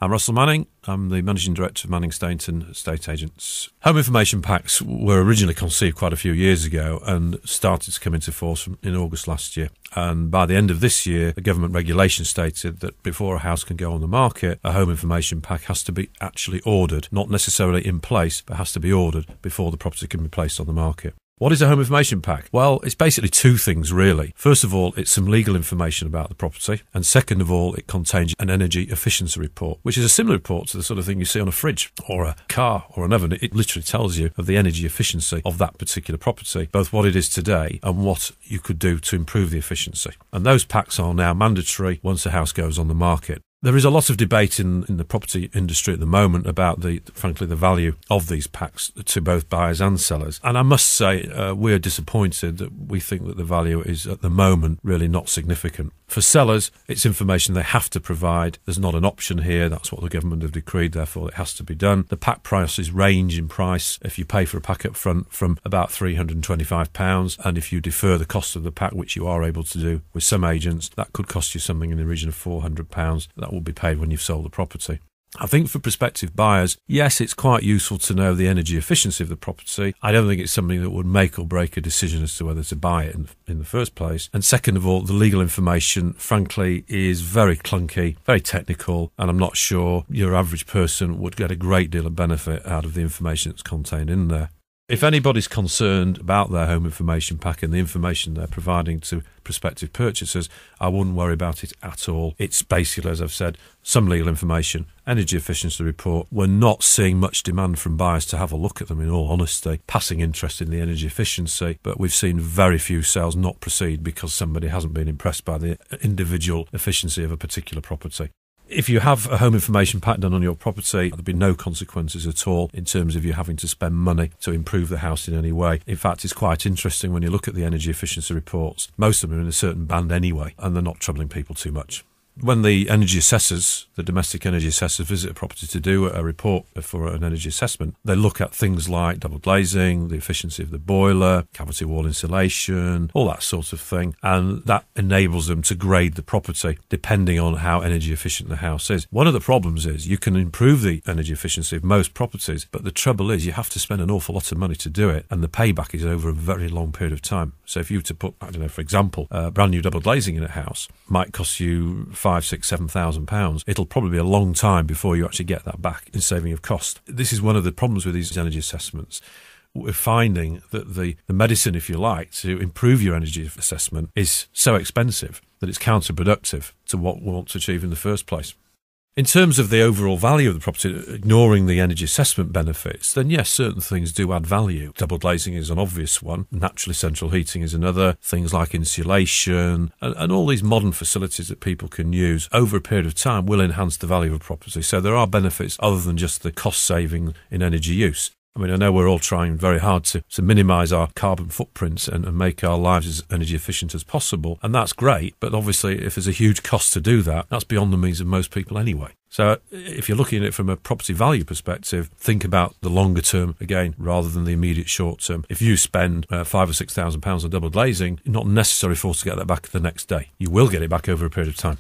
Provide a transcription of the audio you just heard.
I'm Russell Manning. I'm the Managing Director of Manning Stainton Estate Agents. Home information packs were originally conceived quite a few years ago and started to come into force in August last year. And by the end of this year, the government regulation stated that before a house can go on the market, a home information pack has to be actually ordered, not necessarily in place, but has to be ordered before the property can be placed on the market. What is a home information pack? Well, it's basically two things, really. First of all, it's some legal information about the property. And second of all, it contains an energy efficiency report, which is a similar report to the sort of thing you see on a fridge or a car or an oven. It literally tells you of the energy efficiency of that particular property, both what it is today and what you could do to improve the efficiency. And those packs are now mandatory once a house goes on the market. There is a lot of debate in the property industry at the moment about the value of these packs to both buyers and sellers. And I must say, we're disappointed that we think that the value is at the moment really not significant. For sellers, it's information they have to provide. There's not an option here. That's what the government have decreed, therefore it has to be done. The pack prices range in price if you pay for a pack up front from about £325, and if you defer the cost of the pack, which you are able to do with some agents, that could cost you something in the region of £400. That will be paid when you've sold the property. I think for prospective buyers, yes, it's quite useful to know the energy efficiency of the property. I don't think it's something that would make or break a decision as to whether to buy it in the first place. And second of all, the legal information, frankly, is very clunky, very technical, and I'm not sure your average person would get a great deal of benefit out of the information that's contained in there. If anybody's concerned about their home information pack and the information they're providing to prospective purchasers, I wouldn't worry about it at all. It's basically, as I've said, some legal information, energy efficiency report. We're not seeing much demand from buyers to have a look at them, in all honesty, passing interest in the energy efficiency, but we've seen very few sales not proceed because somebody hasn't been impressed by the individual efficiency of a particular property. If you have a home information pack done on your property, there'll be no consequences at all in terms of you having to spend money to improve the house in any way. In fact, it's quite interesting when you look at the energy efficiency reports. Most of them are in a certain band anyway, and they're not troubling people too much. When the energy assessors, the domestic energy assessors, visit a property to do a report for an energy assessment, they look at things like double glazing, the efficiency of the boiler, cavity wall insulation, all that sort of thing, and that enables them to grade the property depending on how energy efficient the house is. One of the problems is you can improve the energy efficiency of most properties, but the trouble is you have to spend an awful lot of money to do it, and the payback is over a very long period of time. So if you were to put, for example, brand new double glazing in a house, might cost you £5,000, £6,000, £7,000. It'll probably be a long time before you actually get that back in saving of cost. This is one of the problems with these energy assessments. We're finding that the medicine, if you like, to improve your energy assessment is so expensive that it's counterproductive to what we want to achieve in the first place. In terms of the overall value of the property, ignoring the energy assessment benefits, then yes, certain things do add value. Double glazing is an obvious one. Naturally, central heating is another. Things like insulation and all these modern facilities that people can use over a period of time will enhance the value of a property. So there are benefits other than just the cost saving in energy use. I mean, I know we're all trying very hard to minimise our carbon footprints and make our lives as energy efficient as possible, and that's great, but obviously if there's a huge cost to do that, that's beyond the means of most people anyway. So if you're looking at it from a property value perspective, think about the longer term again rather than the immediate short term. If you spend £5,000 or £6,000 on double glazing, you're not necessarily forced to get that back the next day. You will get it back over a period of time.